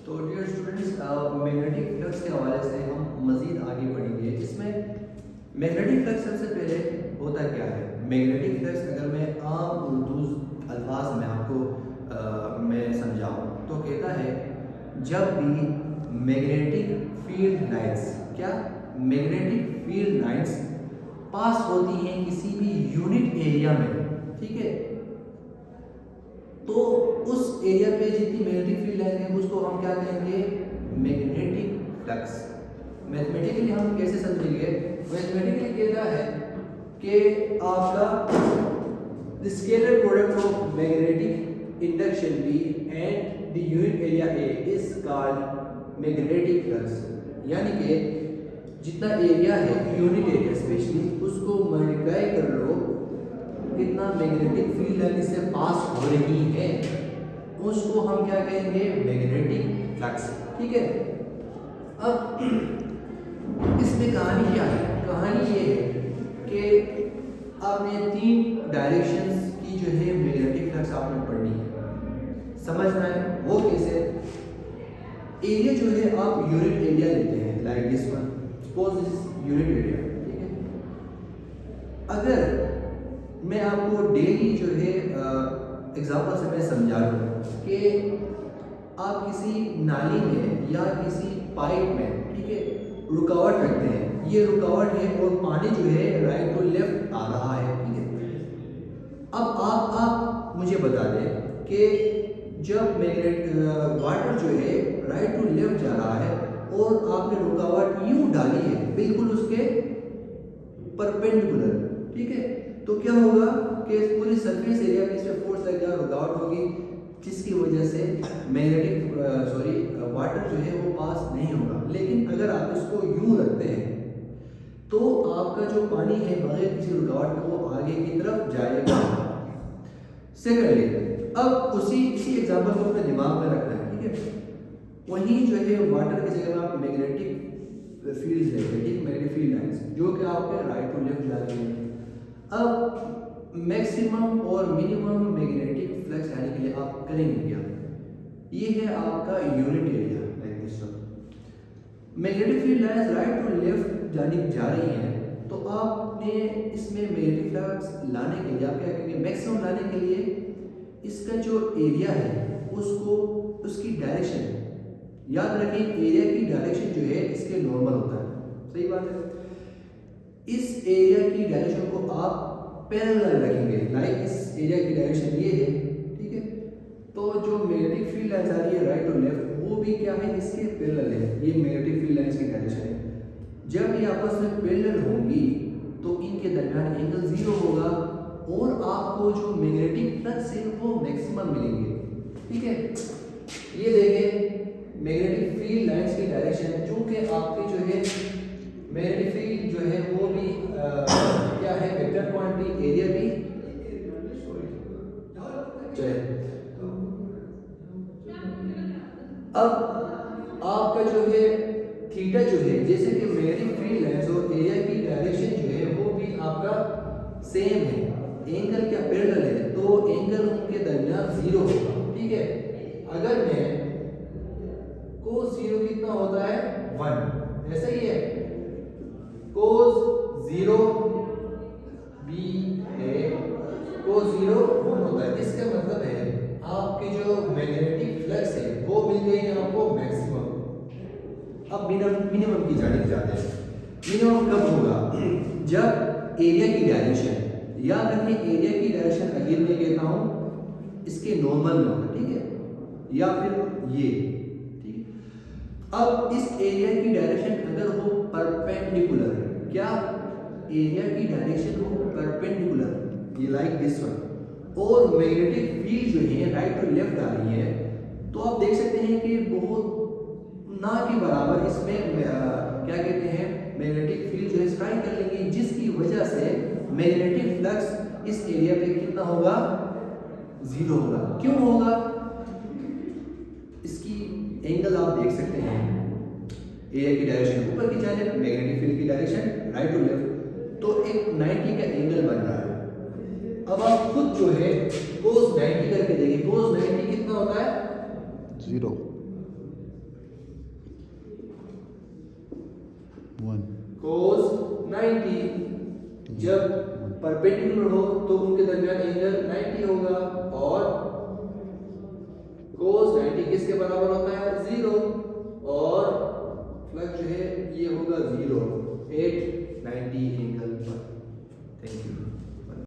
तो dear students, magnetic flux के हवाले से हम मज़ीद आगे बढ़ेंगे। इसमें मैग्नेटिक फ्लक्स सबसे पहले होता क्या है। मैग्नेटिक फ्लक्स अगर मैं आम उर्दू अल्फाज में आपको मैं समझाऊँ तो कहता है जब भी मैग्नेटिक फील्ड लाइंस क्या मैग्नेटिक फील्ड लाइंस पास होती हैं किसी भी यूनिट एरिया में, ठीक है, तो उस एरिया पे जितनी मैग्नेटिक फील्ड लाइन है उसको हम क्या कहेंगे, मैग्नेटिक फ्लक्स। मैथमेटिकली हम कैसे समझेंगे, मैथमेटिकली कहता है कि आपका scalar product of magnetic induction B and the unit area A is called magnetic flux. यानी कि जितना एरिया है यूनिट एरिया स्पेशली उसको मल्टीप्लाई कर लो कितना मैग्नेटिक फील्ड लाइन से पास हो रही है, उसको हम क्या कहेंगे, मैग्नेटिक फ्लक्स। ठीक है। अब इसमें कहानी क्या है, कहानी ये है कि आपने 3 डायरेक्शंस की जो है मैग्नेटिक फ्लक्स आपने पढ़नी है, समझना है वो कैसे। एरिया जो है आप यूनिट एरिया लेते हैं, like this one, suppose this unit area, ठीक है। अगर मैं आपको डेली जो है एग्जांपल से मैं समझा दूँ कि आप किसी नाली में या किसी पाइप में, ठीक है, रुकावट रखते हैं, ये रुकावट है और पानी जो है राइट टू लेफ्ट आ रहा है, ठीक है। अब आप मुझे बता दें कि जब मैग्नेट वाटर जो है राइट टू लेफ्ट जा रहा है और आपने रुकावट यूं डाली है बिल्कुल उसके परपेंडिकुलर, ठीक है, तो क्या होगा कि पूरी सरफेस एरिया में इसमें फोर्स लगेगा, रुकावट होगी, जिसकी वजह से मैग्नेटिक वाटर जो है वो पास नहीं होगा। लेकिन अगर आप इसको यूं रखते हैं तो आपका जो पानी है बगैर किसी रुकावट के वो आगे की तरफ जाएगा। सेकेंडली, अब इसी एग्जांपल को अपने दिमाग में रखना है, ठीक है। वहीं जो है वाटर की जगह में आप मैग्नेटिक फील्ड्स लेते हैं, ठीक, मैग्नेटिक फील्ड लाइंस जो कि आपके राइट टू लेफ्ट जा रही है। अब मैक्सिमम और मिनिमम मैग्नेटिक फ्लक्स लाने के लिए आप करेंगे क्या, ये है आपका unit area, like this one. Magnetic field lines right to left जानिब जा रही हैं, तो आपने इसमें मैग्नेटिक फ्लक्स लाने के लिए आप क्या करेंगे, मैक्सिमम लाने के लिए इसका जो एरिया है उसको उसकी डायरेक्शन याद रखें, एरिया की डायरेक्शन जो है इसके नॉर्मल होता है, सही बात है। इस एरिया की डायरेक्शन को आप पैरेलल रखेंगे, लाइक इस एरिया की डायरेक्शन ये है, ठीक है, तो जो मैग्नेटिक फील्ड लाइंस आ रही है राइट और लेफ्ट वो भी क्या है, इसके पैरेलल है, ये मैग्नेटिक फील्ड लाइंस की डायरेक्शन है। जब ये आपस में पैरेलल होंगी तो इनके दरमियान एंगल 0 होगा और आपको जो मैग्नेटिक फ्लक्स है वो मैक्सिमम मिलेंगे, ठीक है। ये देखें मैग्नेटिक फील्ड लाइंस की डायरेक्शन, चूंकि आपके जो है मैग्नेटिक फील्ड जो है वो भी क्या है, वेक्टर क्वांटिटी, एरिया भी चले। अब आपका जो है थीटा जो है, जैसे कि मैग्नेटिक फील्ड लाइंस और एरिया की डायरेक्शन जो है वो भी आपका सेम है, एंगल क्या पैरेलल है, तो एंगल उनके दरमियान 0 होगा, ठीक है। अगर मैं cos 0 कितना होता है 1, ऐसा ही है, cos 0 b है, cos 0 1 होता है। इसका मतलब है आपके जो मैग्नेटिक फ्लक्स है वो मिल गई है आपको मैक्सिमम। अब मिनिमम की जानिब जाते हैं। मिनिमम कब होगा, जब एरिया की डायरेक्शन, याद रखिए एरिया की डायरेक्शन अगेन मैं कहता हूं इसके नॉर्मल में होगा, ठीक है, या फिर ये, ठीक है। अब इस एरिया की डायरेक्शन अगर हो परपेंडिकुलर, क्या एरिया की डायरेक्शन हो परपेंडिकुलर, ये लाइक दिस वन, और मैग्नेटिक फील्ड जो है राइट टू लेफ्ट आ रही है, तो आप देख सकते हैं कि बहुत ना के बराबर इसमें क्या कहते हैं, मैग्नेटिक फील्ड जो है स्ट्राइक कर लेंगे, जिसकी वजह से मैग्नेटिक फ्लक्स इस एरिया पे कितना होगा, 0 होगा। क्यों होगा, इसकी एंगल आप देख सकते हैं, एरिया की डायरेक्शन ऊपर की जानिब, मैग्नेटिक फील्ड की डायरेक्शन राइट टू लेफ्ट, तो एक 90 का एंगल बन रहा है। अब आप खुद जो है cos 90 करके देखिए, cos 90 कितना होता है, 0, 1 cos 90 जब परपेंडिकुलर हो तो उनके दरमियान एंगल 90 होगा और cos 90 किसके बराबर होता है 0 और फ्लक्स जो है ये होगा 0 890 एंगल पर। Thank you.